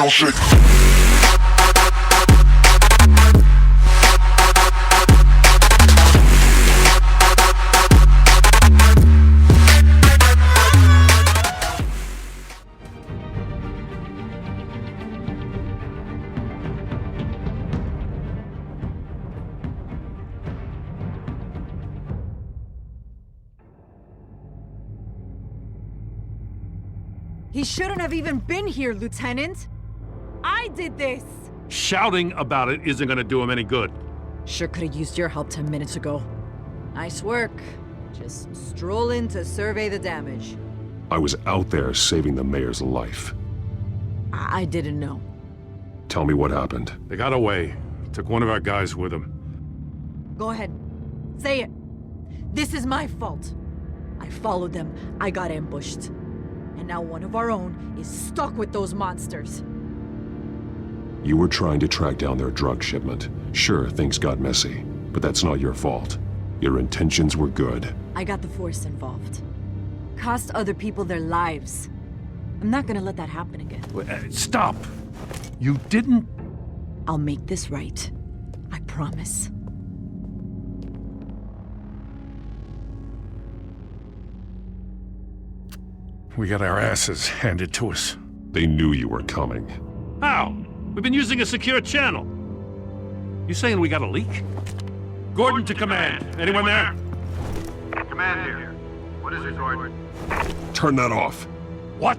shake. He shouldn't have even been here, Lieutenant! I did this! Shouting about it isn't gonna do him any good. Sure could've used your help 10 minutes ago. Nice work. Just stroll in to survey the damage. I was out there saving the mayor's life. I didn't know. Tell me what happened. They got away. Took one of our guys with them. Go ahead. Say it. This is my fault. I followed them. I got ambushed. And now one of our own is stuck with those monsters. You were trying to track down their drug shipment. Sure, things got messy, but that's not your fault. Your intentions were good. I got the Force involved. Cost other people their lives. I'm not gonna let that happen again. Stop! You didn't... I'll make this right. I promise. We got our asses handed to us. They knew you were coming. How? We've been using a secure channel. You saying we got a leak? Gordon to command. Anyone there? Command here. What is it, Gordon? Turn that off. What?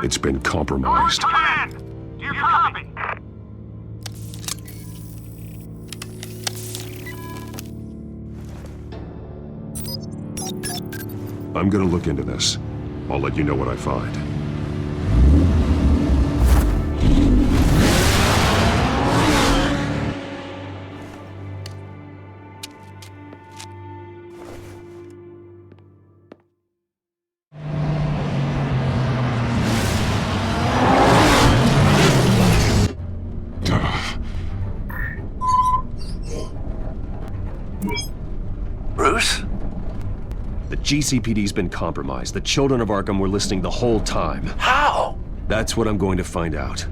It's been compromised. Command! Do you copy? I'm gonna look into this. I'll let you know what I find. Bruce? The GCPD's been compromised. The Children of Arkham were listening the whole time. How? That's what I'm going to find out.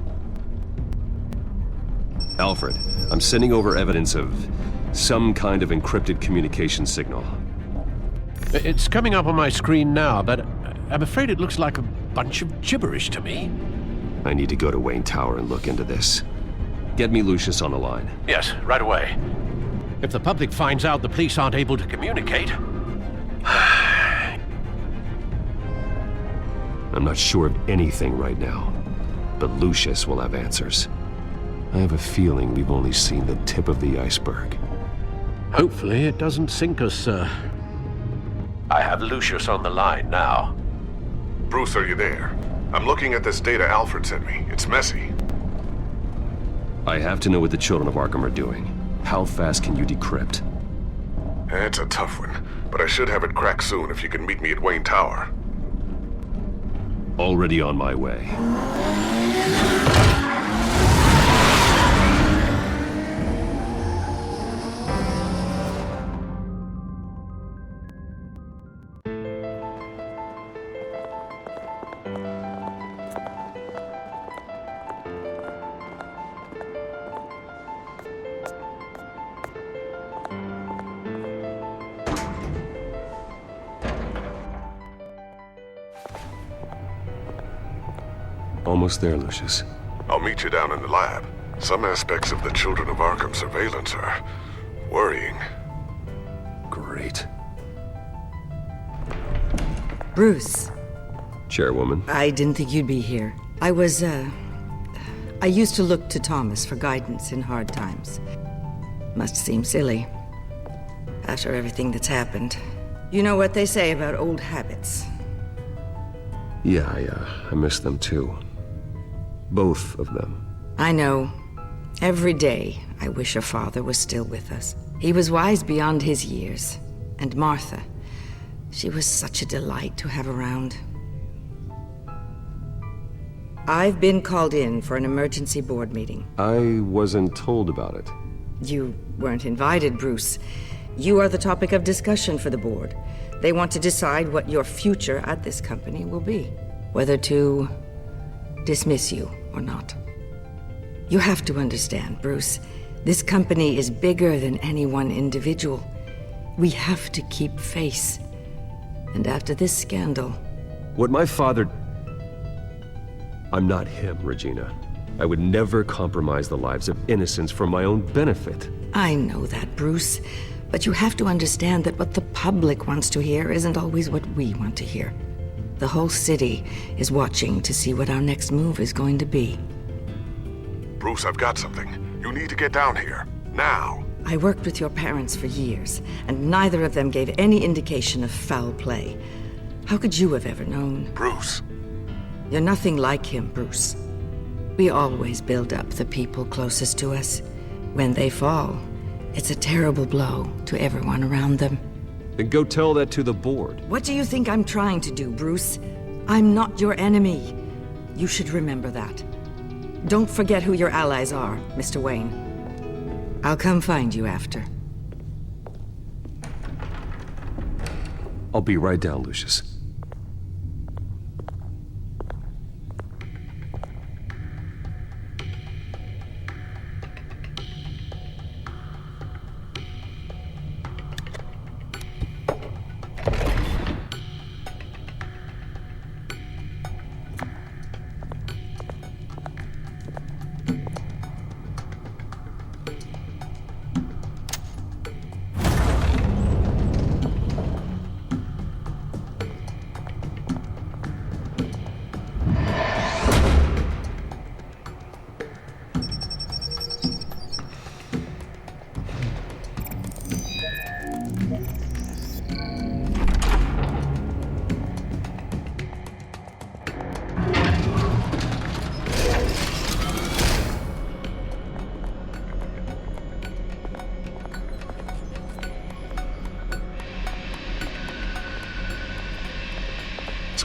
Alfred, I'm sending over evidence of some kind of encrypted communication signal. It's coming up on my screen now, but I'm afraid it looks like a bunch of gibberish to me. I need to go to Wayne Tower and look into this. Get me Lucius on the line. Yes, right away. If the public finds out the police aren't able to communicate... I'm not sure of anything right now, but Lucius will have answers. I have a feeling we've only seen the tip of the iceberg. Hopefully it doesn't sink us, sir. I have Lucius on the line now. Bruce, are you there? I'm looking at this data Alfred sent me. It's messy. I have to know what the Children of Arkham are doing. How fast can you decrypt? It's a tough one, but I should have it cracked soon if you can meet me at Wayne Tower. Already on my way. Almost there, Lucius. I'll meet you down in the lab. Some aspects of the Children of Arkham surveillance are worrying. Great. Bruce. Chairwoman. I didn't think you'd be here. I used to look to Thomas for guidance in hard times. Must seem silly. After everything that's happened. You know what they say about old habits. Yeah, I miss them too. Both of them. I know. Every day, I wish your father was still with us. He was wise beyond his years. And Martha, she was such a delight to have around. I've been called in for an emergency board meeting. I wasn't told about it. You weren't invited, Bruce. You are the topic of discussion for the board. They want to decide what your future at this company will be. Whether to dismiss you or not. You have to understand, Bruce. This company is bigger than any one individual. We have to keep face. And after this scandal... What my father... I'm not him, Regina. I would never compromise the lives of innocents for my own benefit. I know that, Bruce. But you have to understand that what the public wants to hear isn't always what we want to hear. The whole city is watching to see what our next move is going to be. Bruce, I've got something. You need to get down here. Now. I worked with your parents for years, and neither of them gave any indication of foul play. How could you have ever known? Bruce. You're nothing like him, Bruce. We always build up the people closest to us. When they fall, it's a terrible blow to everyone around them. Then go tell that to the board. What do you think I'm trying to do, Bruce? I'm not your enemy. You should remember that. Don't forget who your allies are, Mr. Wayne. I'll come find you after. I'll be right down, Lucius.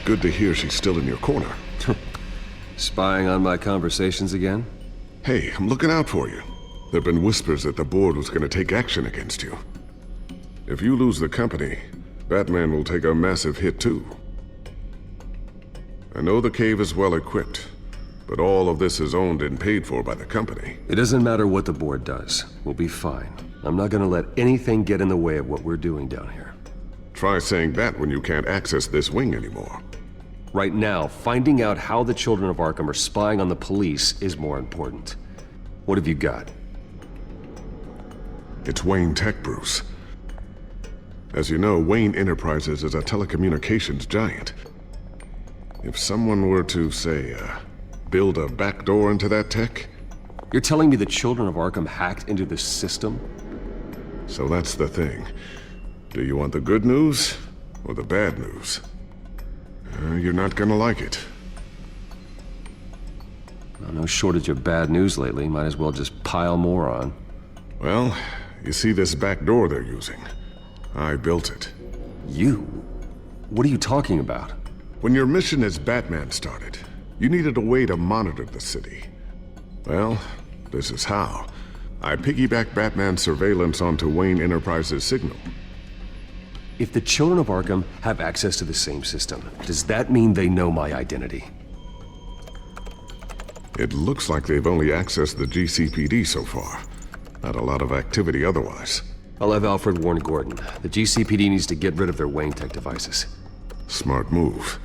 Good to hear she's still in your corner. Spying on my conversations again? Hey, I'm looking out for you. There've been whispers that the board was going to take action against you. If you lose the company, Batman will take a massive hit too. I know the cave is well equipped, but all of this is owned and paid for by the company. It doesn't matter what the board does. We'll be fine. I'm not gonna let anything get in the way of what we're doing down here. Try saying that when you can't access this wing anymore. Right now, finding out how the Children of Arkham are spying on the police is more important. What have you got? It's Wayne Tech, Bruce. As you know, Wayne Enterprises is a telecommunications giant. If someone were to, say, build a backdoor into that tech... You're telling me the Children of Arkham hacked into this system? So that's the thing. Do you want the good news or the bad news? You're not gonna like it. Well, no shortage of bad news lately. Might as well just pile more on. Well, you see this back door they're using? I built it. You? What are you talking about? When your mission as Batman started, you needed a way to monitor the city. Well, this is how. I piggybacked Batman's surveillance onto Wayne Enterprises' signal. If the Children of Arkham have access to the same system, does that mean they know my identity? It looks like they've only accessed the GCPD so far. Not a lot of activity otherwise. I'll have Alfred warn Gordon. The GCPD needs to get rid of their Wayne Tech devices. Smart move.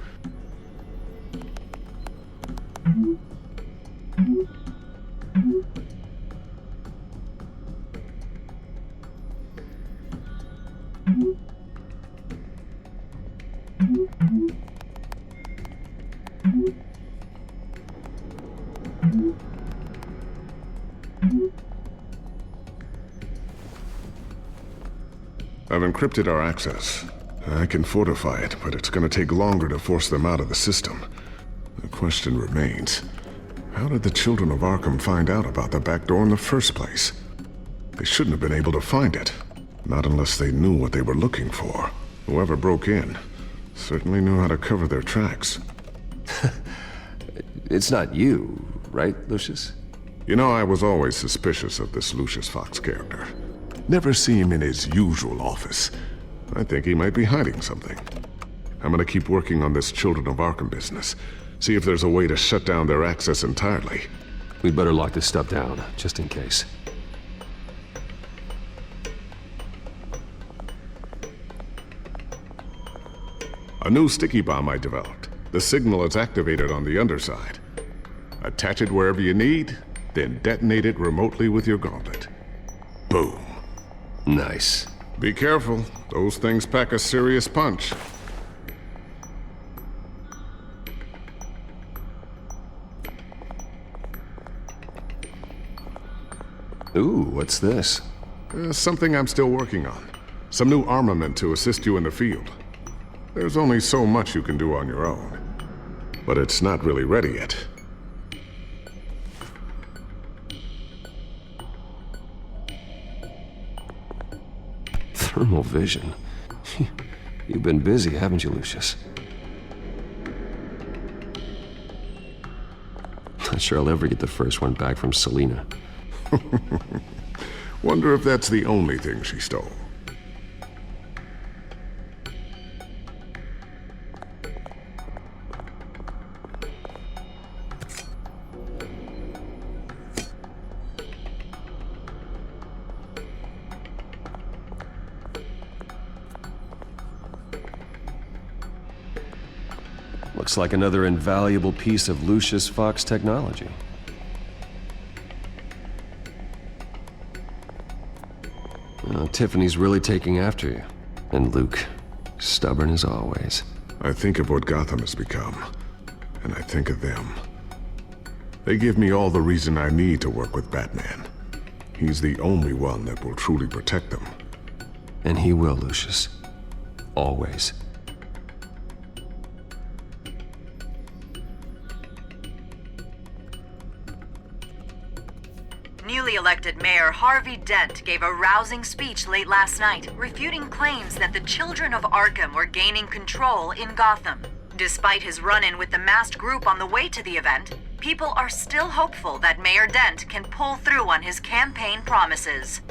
I've encrypted our access. I can fortify it, but it's gonna take longer to force them out of the system. The question remains, how did the Children of Arkham find out about the back door in the first place? They shouldn't have been able to find it. Not unless they knew what they were looking for. Whoever broke in certainly knew how to cover their tracks. It's not you, right, Lucius? You know, I was always suspicious of this Lucius Fox character. Never see him in his usual office. I think he might be hiding something. I'm gonna keep working on this Children of Arkham business. See if there's a way to shut down their access entirely. We'd better lock this stuff down, just in case. A new sticky bomb I developed. The signal is activated on the underside. Attach it wherever you need, then detonate it remotely with your gauntlet. Boom. Nice. Be careful. Those things pack a serious punch. Ooh, what's this? Something I'm still working on. Some new armament to assist you in the field. There's only so much you can do on your own. But it's not really ready yet. Thermal vision. You've been busy, haven't you, Lucius? Not sure I'll ever get the first one back from Selina. Wonder if that's the only thing she stole. Looks like another invaluable piece of Lucius Fox technology. Tiffany's really taking after you. And Luke, stubborn as always. I think of what Gotham has become, and I think of them. They give me all the reason I need to work with Batman. He's the only one that will truly protect them. And he will, Lucius. Always. Newly elected Mayor Harvey Dent gave a rousing speech late last night, refuting claims that the Children of Arkham were gaining control in Gotham. Despite his run-in with the masked group on the way to the event, people are still hopeful that Mayor Dent can pull through on his campaign promises.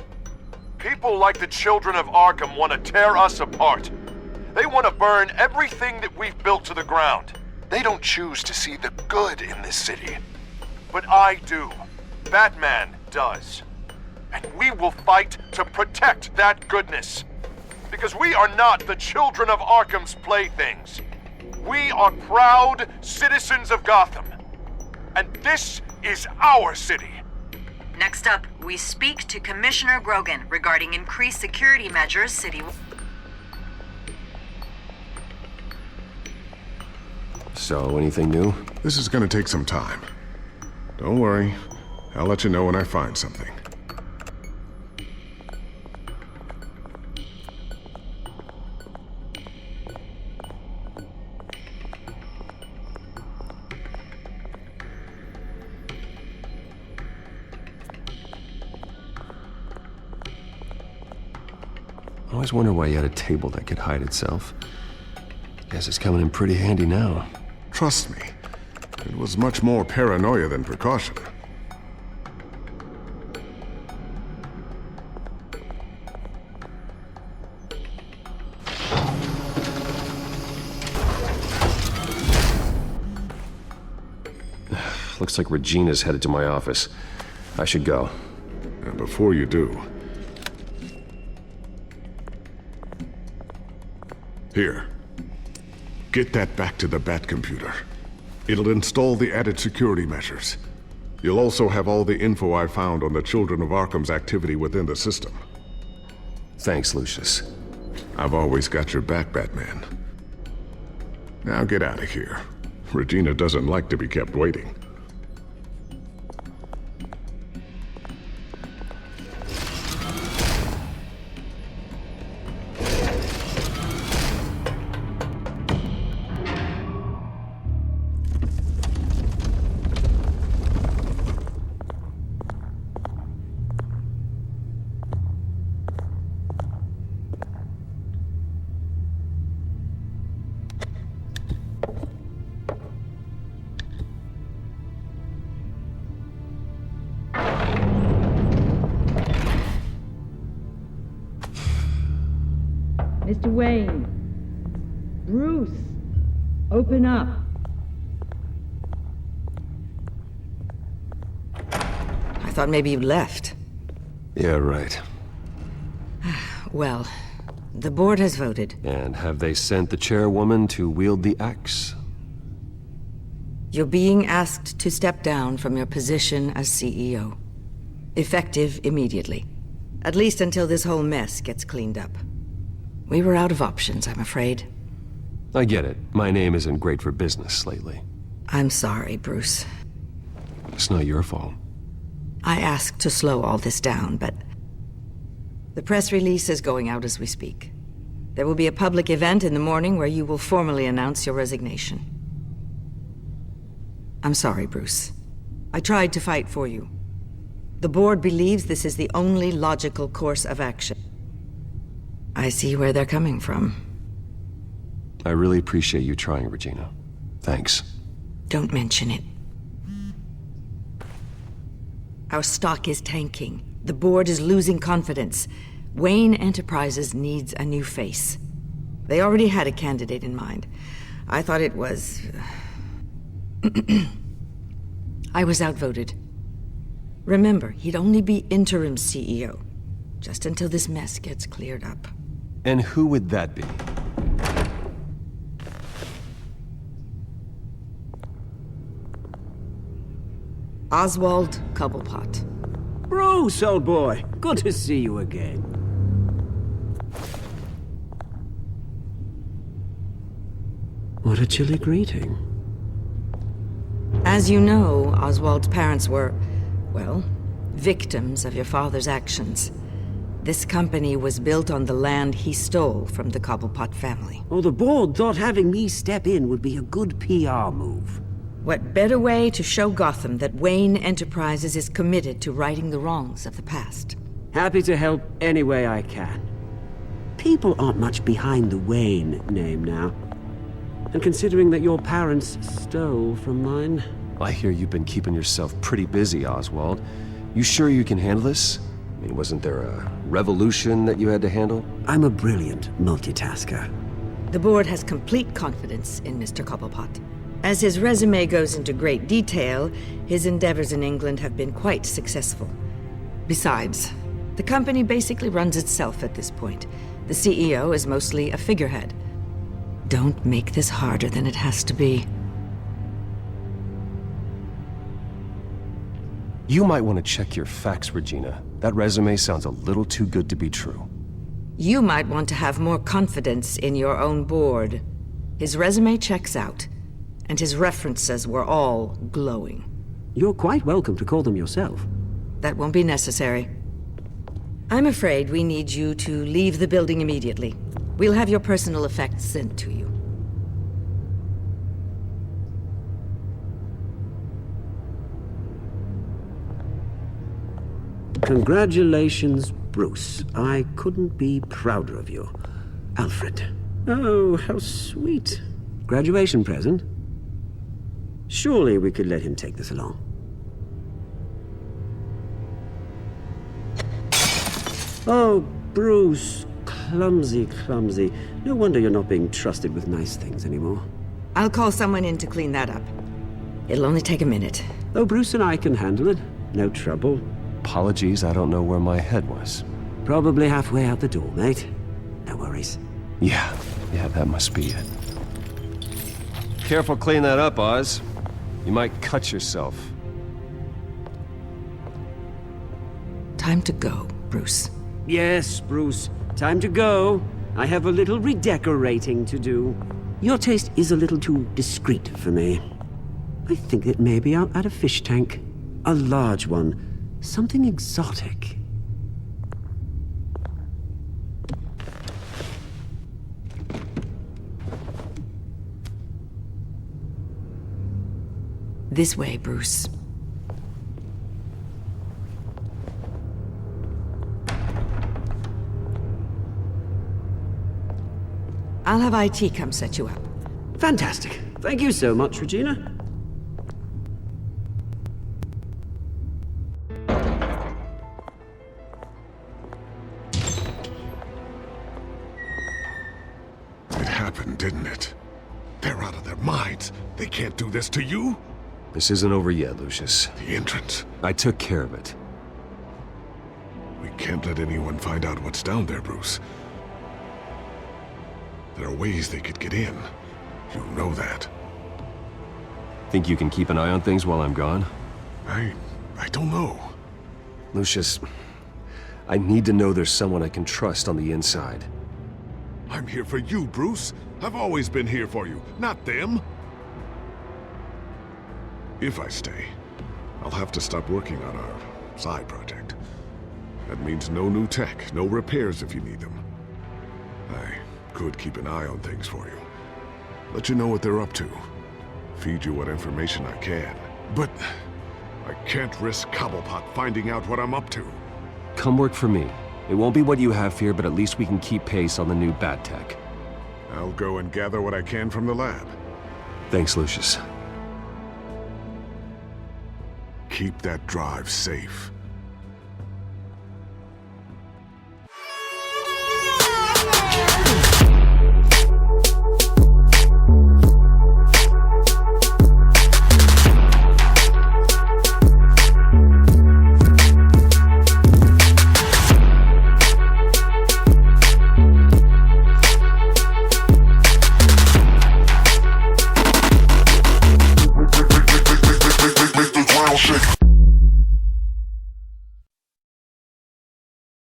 People like the Children of Arkham want to tear us apart. They want to burn everything that we've built to the ground. They don't choose to see the good in this city. But I do. Batman does. And we will fight to protect that goodness. Because we are not the Children of Arkham's playthings. We are proud citizens of Gotham. And this is our city. Next up, we speak to Commissioner Grogan regarding increased security measures citywide. So, anything new? This is gonna take some time. Don't worry. I'll let you know when I find something. I always wonder why you had a table that could hide itself. Guess it's coming in pretty handy now. Trust me, it was much more paranoia than precaution. Looks like Regina's headed to my office. I should go. And before you do... Here. Get that back to the Bat computer. It'll install the added security measures. You'll also have all the info I found on the Children of Arkham's activity within the system. Thanks, Lucius. I've always got your back, Batman. Now get out of here. Regina doesn't like to be kept waiting. Mr. Wayne. Bruce. Open up. I thought maybe you'd left. Yeah, right. Well, the board has voted. And have they sent the chairwoman to wield the axe? You're being asked to step down from your position as CEO. Effective immediately. At least until this whole mess gets cleaned up. We were out of options, I'm afraid. I get it. My name isn't great for business lately. I'm sorry, Bruce. It's not your fault. I asked to slow all this down, but... The press release is going out as we speak. There will be a public event in the morning where you will formally announce your resignation. I'm sorry, Bruce. I tried to fight for you. The board believes this is the only logical course of action. I see where they're coming from. I really appreciate you trying, Regina. Thanks. Don't mention it. Our stock is tanking. The board is losing confidence. Wayne Enterprises needs a new face. They already had a candidate in mind. I thought it was... I was outvoted. Remember, he'd only be interim CEO, just until this mess gets cleared up. And who would that be? Oswald Cobblepot. Bruce, old boy. Good to see you again. What a chilly greeting. As you know, Oswald's parents were, well, victims of your father's actions. This company was built on the land he stole from the Cobblepot family. Oh, the board thought having me step in would be a good PR move. What better way to show Gotham that Wayne Enterprises is committed to righting the wrongs of the past? Happy to help any way I can. People aren't much behind the Wayne name now. And considering that your parents stole from mine... I hear you've been keeping yourself pretty busy, Oswald. You sure you can handle this? I mean, wasn't there a revolution that you had to handle? I'm a brilliant multitasker. The board has complete confidence in Mr. Cobblepot. As his resume goes into great detail, his endeavors in England have been quite successful. Besides, the company basically runs itself at this point. The CEO is mostly a figurehead. Don't make this harder than it has to be. You might want to check your facts, Regina. That resume sounds a little too good to be true. You might want to have more confidence in your own board. His resume checks out, and his references were all glowing. You're quite welcome to call them yourself. That won't be necessary. I'm afraid we need you to leave the building immediately. We'll have your personal effects sent to you. Congratulations, Bruce. I couldn't be prouder of you. Alfred. Oh, how sweet. Graduation present? Surely we could let him take this along. Oh, Bruce. Clumsy, clumsy. No wonder you're not being trusted with nice things anymore. I'll call someone in to clean that up. It'll only take a minute. Oh, Bruce and I can handle it. No trouble. Apologies, I don't know where my head was. Probably halfway out the door, mate. No worries. Yeah, that must be it. Careful clean that up, Oz. You might cut yourself. Time to go, Bruce. Yes, Bruce. Time to go. I have a little redecorating to do. Your taste is a little too discreet for me. I think that maybe I'll add a fish tank. A large one. Something exotic. This way, Bruce. I'll have IT come set you up. Fantastic. Thank you so much, Regina. It happened, didn't it? They're out of their minds. They can't do this to you? This isn't over yet, Lucius. The entrance. I took care of it. We can't let anyone find out what's down there, Bruce. There are ways they could get in. You know that. Think you can keep an eye on things while I'm gone? I don't know. Lucius, I need to know there's someone I can trust on the inside. I'm here for you, Bruce. I've always been here for you, not them. If I stay, I'll have to stop working on our side project. That means no new tech, no repairs if you need them. I could keep an eye on things for you. Let you know what they're up to. Feed you what information I can. But I can't risk Cobblepot finding out what I'm up to. Come work for me. It won't be what you have here, but at least we can keep pace on the new bat tech. I'll go and gather what I can from the lab. Thanks, Lucius. Keep that drive safe.